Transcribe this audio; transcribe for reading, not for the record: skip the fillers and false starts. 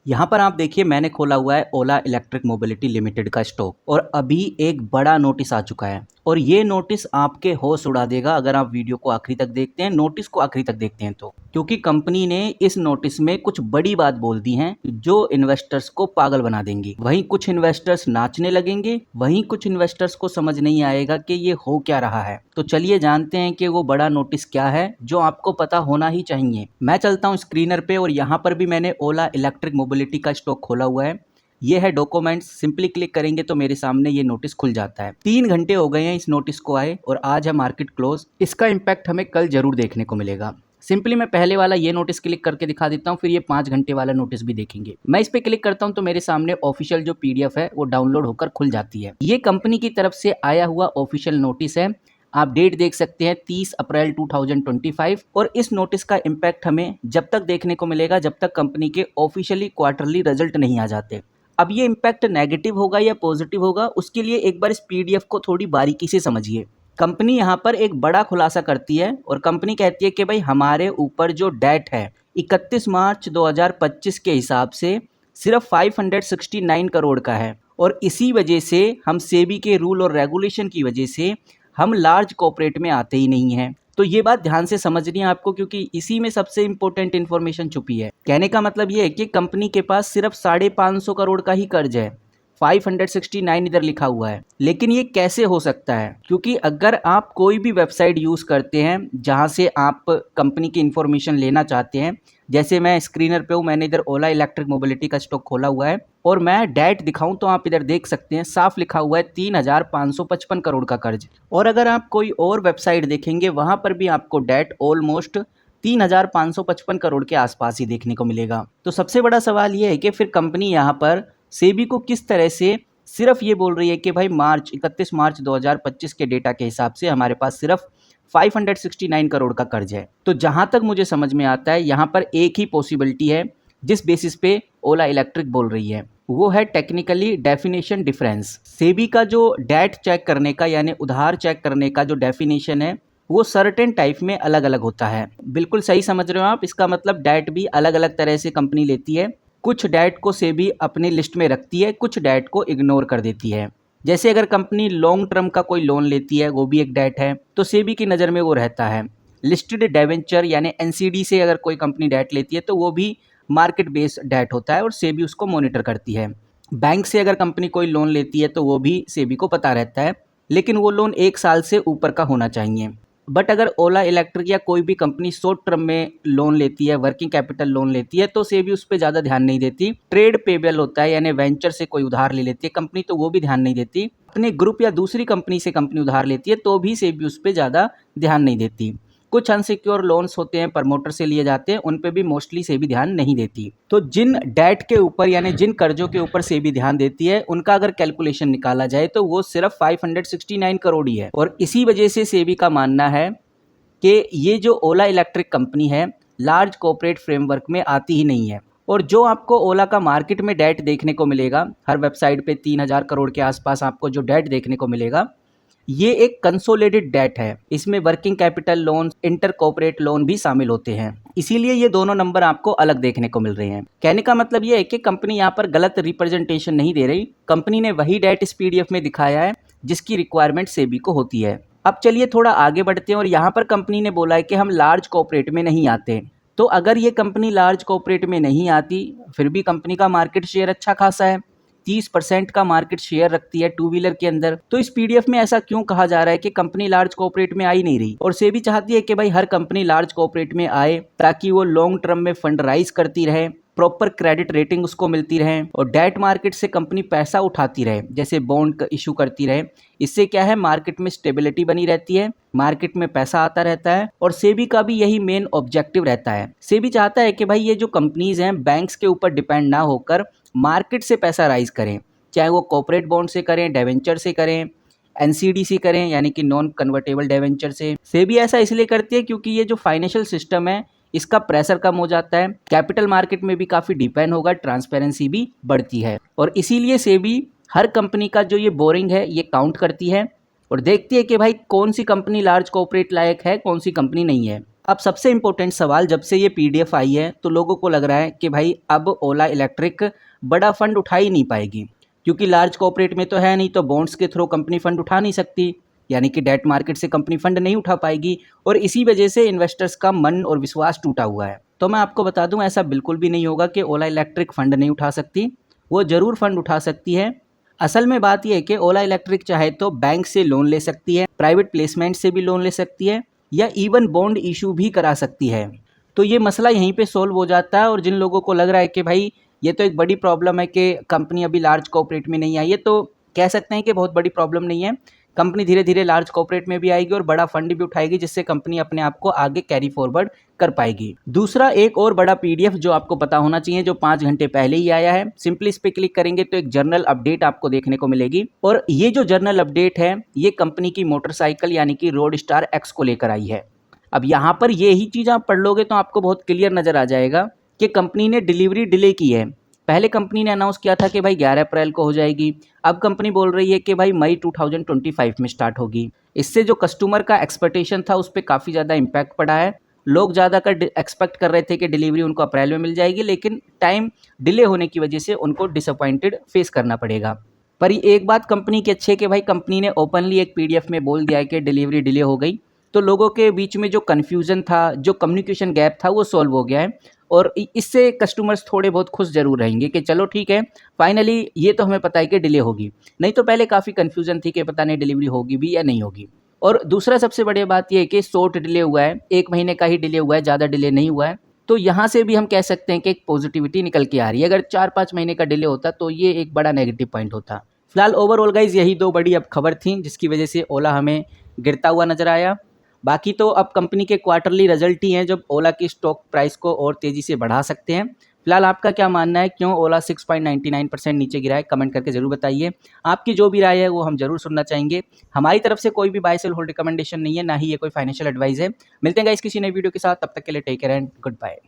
यहाँ पर आप देखिए मैंने खोला हुआ है ओला इलेक्ट्रिक मोबिलिटी लिमिटेड का स्टॉक और अभी एक बड़ा नोटिस आ चुका है और ये नोटिस आपके होश उड़ा देगा अगर आप वीडियो को आखिरी तक देखते हैं, नोटिस को आखिरी तक देखते हैं तो। क्योंकि कंपनी ने इस नोटिस में कुछ बड़ी बात बोल दी है जो इन्वेस्टर्स को पागल बना देंगी। वहीं कुछ इन्वेस्टर्स नाचने लगेंगे, वहीं कुछ इन्वेस्टर्स को समझ नहीं आएगा कि ये हो क्या रहा है। तो चलिए जानते हैं कि वो बड़ा नोटिस क्या है जो आपको पता होना ही चाहिए। मैं चलता हूँ स्क्रीनर पे और यहाँ पर भी मैंने ओला इलेक्ट्रिक मोबिलिटी का स्टॉक खोला हुआ है। ये है डॉक्यूमेंट्स, सिंपली क्लिक करेंगे तो मेरे सामने ये नोटिस खुल जाता है। 3 घंटे हो गए हैं इस नोटिस को आए और आज है मार्केट क्लोज। इसका इम्पैक्ट हमें कल जरूर देखने को मिलेगा। सिंपली मैं पहले वाला ये नोटिस क्लिक करके दिखा देता हूँ, फिर ये 5 घंटे वाला नोटिस भी देखेंगे। मैं इस पे क्लिक करता हूँ तो मेरे सामने ऑफिशियल जो पीडीएफ है वो डाउनलोड होकर खुल जाती है। ये कंपनी की तरफ से आया हुआ ऑफिशियल नोटिस है। आप डेट देख सकते हैं 30 अप्रैल 2025 और इस नोटिस का इम्पैक्ट हमें जब तक देखने को मिलेगा जब तक कंपनी के ऑफिशियली क्वार्टरली रिजल्ट नहीं आ जाते। अब ये इम्पैक्ट नेगेटिव होगा या पॉजिटिव होगा उसके लिए एक बार इस पीडीएफ को थोड़ी बारीकी से समझिए। कंपनी यहाँ पर एक बड़ा खुलासा करती है और कंपनी कहती है कि भाई हमारे ऊपर जो डेट है 31 मार्च 2025 के हिसाब से सिर्फ 569 करोड़ का है और इसी वजह से हम सेबी के रूल और रेगुलेशन की वजह से हम लार्ज कॉर्पोरेट में आते ही नहीं हैं। तो ये बात ध्यान से समझनी है आपको क्योंकि इसी में सबसे इंपॉर्टेंट इन्फॉर्मेशन छुपी है। कहने का मतलब ये है कि कंपनी के पास सिर्फ 550 करोड़ का ही कर्ज है, 569 इधर लिखा हुआ है। लेकिन ये कैसे हो सकता है? क्योंकि अगर आप कोई भी वेबसाइट यूज़ करते हैं जहां से आप कंपनी की इन्फॉर्मेशन लेना चाहते हैं, जैसे मैं स्क्रीनर पे हूँ, मैंने इधर ओला इलेक्ट्रिक मोबिलिटी का स्टॉक खोला हुआ है और मैं डेट दिखाऊं तो आप इधर देख सकते हैं साफ लिखा हुआ है 3,555 करोड़ का कर्ज। और अगर आप कोई और वेबसाइट देखेंगे वहां पर भी आपको डेट ऑलमोस्ट 3,555 करोड़ के आसपास ही देखने को मिलेगा। तो सबसे बड़ा सवाल ये है कि फिर कंपनी यहाँ पर सेबी को किस तरह से सिर्फ ये बोल रही है कि भाई 31 मार्च 2025 के डेटा के हिसाब से हमारे पास सिर्फ 569 करोड़ का कर्ज है। तो जहां तक मुझे समझ में आता है यहाँ पर एक ही पॉसिबिलिटी है जिस बेसिस पे ओला इलेक्ट्रिक बोल रही है, वो है टेक्निकली डेफिनेशन डिफरेंस। सेबी का जो डेट चेक करने का यानी उधार चेक करने का जो डेफिनेशन है वो सर्टेन टाइप में अलग अलग होता है। बिल्कुल सही समझ रहे हो आप, इसका मतलब डेट भी अलग अलग तरह से कंपनी लेती है। कुछ डेट को सेबी अपनी लिस्ट में रखती है, कुछ डेट को इग्नोर कर देती है। जैसे अगर कंपनी लॉन्ग टर्म का कोई लोन लेती है, वो भी एक डेट है, तो सेबी की नज़र में वो रहता है। लिस्टेड डिवेंचर यानी एनसीडी से अगर कोई कंपनी डेट लेती है तो वो भी मार्केट बेस्ड डेट होता है और सेबी उसको मॉनिटर करती है। बैंक से अगर कंपनी कोई लोन लेती है तो वो भी सेबी को पता रहता है, लेकिन वो लोन 1 साल से ऊपर का होना चाहिए। बट अगर ओला इलेक्ट्रिक या कोई भी कंपनी शॉर्ट टर्म में लोन लेती है, वर्किंग कैपिटल लोन लेती है, तो सेबी उस पर ज़्यादा ध्यान नहीं देती। ट्रेड पेबल होता है यानी वेंचर से कोई उधार ले लेती है कंपनी तो वो भी ध्यान नहीं देती। अपने ग्रुप या दूसरी कंपनी से कंपनी उधार लेती है तो भी सेबी उस पर ज़्यादा ध्यान नहीं देती। कुछ अनसिक्योर लोन्स होते हैं, प्रमोटर से लिए जाते हैं, उन पे भी मोस्टली सेबी ध्यान नहीं देती। तो जिन डेट के ऊपर यानी जिन कर्जों के ऊपर सेबी ध्यान देती है उनका अगर कैलकुलेशन निकाला जाए तो वो सिर्फ 569 करोड़ ही है। और इसी वजह से सेबी का मानना है कि ये जो ओला इलेक्ट्रिक कंपनी है लार्ज कॉर्पोरेट फ्रेमवर्क में आती ही नहीं है। और जो आपको ओला का मार्केट में डेट देखने को मिलेगा, हर वेबसाइट पे 3,000 करोड़ के आसपास आपको जो डेट देखने को मिलेगा, ये एक कंसोलिडेटेड डेट है। इसमें working capital loan, inter corporate loan भी शामिल होते हैं, इसीलिए ये दोनों नंबर आपको अलग देखने को मिल रहे हैं। कहने का मतलब ये है कि कंपनी यहाँ पर गलत रिप्रेजेंटेशन नहीं दे रही, कंपनी ने वही डेट इस पीडीएफ में दिखाया है जिसकी रिक्वायरमेंट सेबी को होती है। अब चलिए थोड़ा आगे बढ़ते हैं और यहाँ पर कंपनी ने बोला है कि हम लार्ज कॉर्पोरेट में नहीं आते। तो अगर ये कंपनी लार्ज कॉर्पोरेट में नहीं आती, फिर भी कंपनी का मार्केट शेयर अच्छा खासा है, 30% का मार्केट शेयर रखती है टू व्हीलर के अंदर। तो इस पीडीएफ में ऐसा क्यों कहा जा रहा है कि कंपनी लार्ज कॉर्पोरेट में आई नहीं रही? और सेबी चाहती है कि भाई हर कंपनी लार्ज कॉर्पोरेट में आए ताकि वो लॉन्ग टर्म में फंड राइज करती रहे, प्रॉपर क्रेडिट रेटिंग उसको मिलती रहे और डेट मार्केट से कंपनी पैसा उठाती रहे, जैसे बॉन्ड इशू करती रहे। इससे क्या है, मार्केट में स्टेबिलिटी बनी रहती है, मार्केट में पैसा आता रहता है और सेबी का भी यही मेन ऑब्जेक्टिव रहता है। सेबी चाहता है कि भाई ये जो कंपनीज हैं बैंक्स के ऊपर डिपेंड ना होकर मार्केट से पैसा राइज करें, चाहे वो कॉर्पोरेट बॉन्ड से करें, डिवेंचर से करें, एनसीडी से करें यानी कि नॉन कन्वर्टेबल डिवेंचर से। सेबी ऐसा इसलिए करती है क्योंकि ये जो फाइनेंशियल सिस्टम है इसका प्रेशर कम हो जाता है, कैपिटल मार्केट में भी काफ़ी डिपेंड होगा, ट्रांसपेरेंसी भी बढ़ती है। और इसीलिए सेबी हर कंपनी का जो ये बोरिंग है ये काउंट करती है और देखती है कि भाई कौन सी कंपनी लार्ज कॉर्पोरेट लायक है, कौन सी कंपनी नहीं है। अब सबसे इम्पोर्टेंट सवाल, जब से ये पीडीएफ आई है तो लोगों को लग रहा है कि भाई अब ओला इलेक्ट्रिक बड़ा फंड उठा ही नहीं पाएगी, क्योंकि लार्ज कॉर्पोरेट में तो है नहीं, तो बॉन्ड्स के थ्रू कंपनी फंड उठा नहीं सकती, यानी कि डेट मार्केट से कंपनी फंड नहीं उठा पाएगी, और इसी वजह से इन्वेस्टर्स का मन और विश्वास टूटा हुआ है। तो मैं आपको बता दूं, ऐसा बिल्कुल भी नहीं होगा कि ओला इलेक्ट्रिक फंड नहीं उठा सकती, वो ज़रूर फंड उठा सकती है। असल में बात यह है कि ओला इलेक्ट्रिक चाहे तो बैंक से लोन ले सकती है, प्राइवेट प्लेसमेंट से भी लोन ले सकती है, या इवन बॉन्ड इशू भी करा सकती है। तो ये मसला यहीं पे सॉल्व हो जाता है। और जिन लोगों को लग रहा है कि भाई ये तो एक बड़ी प्रॉब्लम है कि कंपनी अभी लार्ज कॉर्पोरेट में नहीं आई है, तो कह सकते हैं कि बहुत बड़ी प्रॉब्लम नहीं है। कंपनी धीरे धीरे लार्ज कॉर्पोरेट में भी आएगी और बड़ा फंड भी उठाएगी, जिससे कंपनी अपने आप को आगे कैरी फॉरवर्ड कर पाएगी। दूसरा एक और बड़ा पीडीएफ जो आपको पता होना चाहिए, जो 5 घंटे पहले ही आया है, सिंपली इस पर क्लिक करेंगे तो एक जर्नल अपडेट आपको देखने को मिलेगी। और ये जो जर्नल अपडेट है, ये कंपनी की मोटरसाइकिल यानी कि रोडस्टार एक्स को लेकर आई है। अब यहाँ पर ये ही चीज़ आप पढ़ लोगे तो आपको बहुत क्लियर नज़र आ जाएगा कि कंपनी ने डिलीवरी डिले की है। पहले कंपनी ने अनाउंस किया था कि भाई 11 अप्रैल को हो जाएगी, अब कंपनी बोल रही है कि भाई मई 2025 में स्टार्ट होगी। इससे जो कस्टमर का एक्सपेक्टेशन था उस पर काफ़ी ज़्यादा इम्पैक्ट पड़ा है। लोग ज़्यादातर एक्सपेक्ट कर रहे थे कि डिलीवरी उनको अप्रैल में मिल जाएगी, लेकिन टाइम डिले होने की वजह से उनको डिसअपॉइंटेड फेस करना पड़ेगा। पर एक बात कंपनी की अच्छी है कि भाई कंपनी ने ओपनली एक पीडीएफ में बोल दिया है कि डिलीवरी डिले हो गई, तो लोगों के बीच में जो कन्फ्यूज़न था, जो कम्युनिकेशन गैप था, वो सॉल्व हो गया है। और इससे कस्टमर्स थोड़े बहुत खुश ज़रूर रहेंगे कि चलो ठीक है, फाइनली ये तो हमें पता है कि डिले होगी। नहीं तो पहले काफ़ी कन्फ्यूज़न थी कि पता नहीं डिलीवरी होगी भी या नहीं होगी। और दूसरा सबसे बड़ी बात ये है कि शॉर्ट डिले हुआ है, 1 महीने का ही डिले हुआ है, ज़्यादा डिले नहीं हुआ है। तो यहाँ से भी हम कह सकते हैं कि एक पॉजिटिविटी निकल के आ रही है। अगर 4-5 महीने का डिले होता तो ये एक बड़ा नेगेटिव पॉइंट होता। फिलहाल ओवरऑल गाइज यही 2 बड़ी अब खबर थी जिसकी वजह से ओला हमें गिरता हुआ नज़र आया। बाकी तो अब कंपनी के क्वार्टरली रिजल्ट ही हैं जब ओला की स्टॉक प्राइस को और तेज़ी से बढ़ा सकते हैं। फिलहाल आपका क्या मानना है, क्यों ओला 6.99% नीचे गिरा है? कमेंट करके ज़रूर बताइए। आपकी जो भी राय है वो हम ज़रूर सुनना चाहेंगे। हमारी तरफ से कोई भी बाय सेल होल्ड रिकमेंडेशन नहीं है, ना ही ये कोई फाइनेंशियल एडवाइस है। मिलते हैं गाइस किसी नई वीडियो के साथ, तब तक के लिए take care and good bye.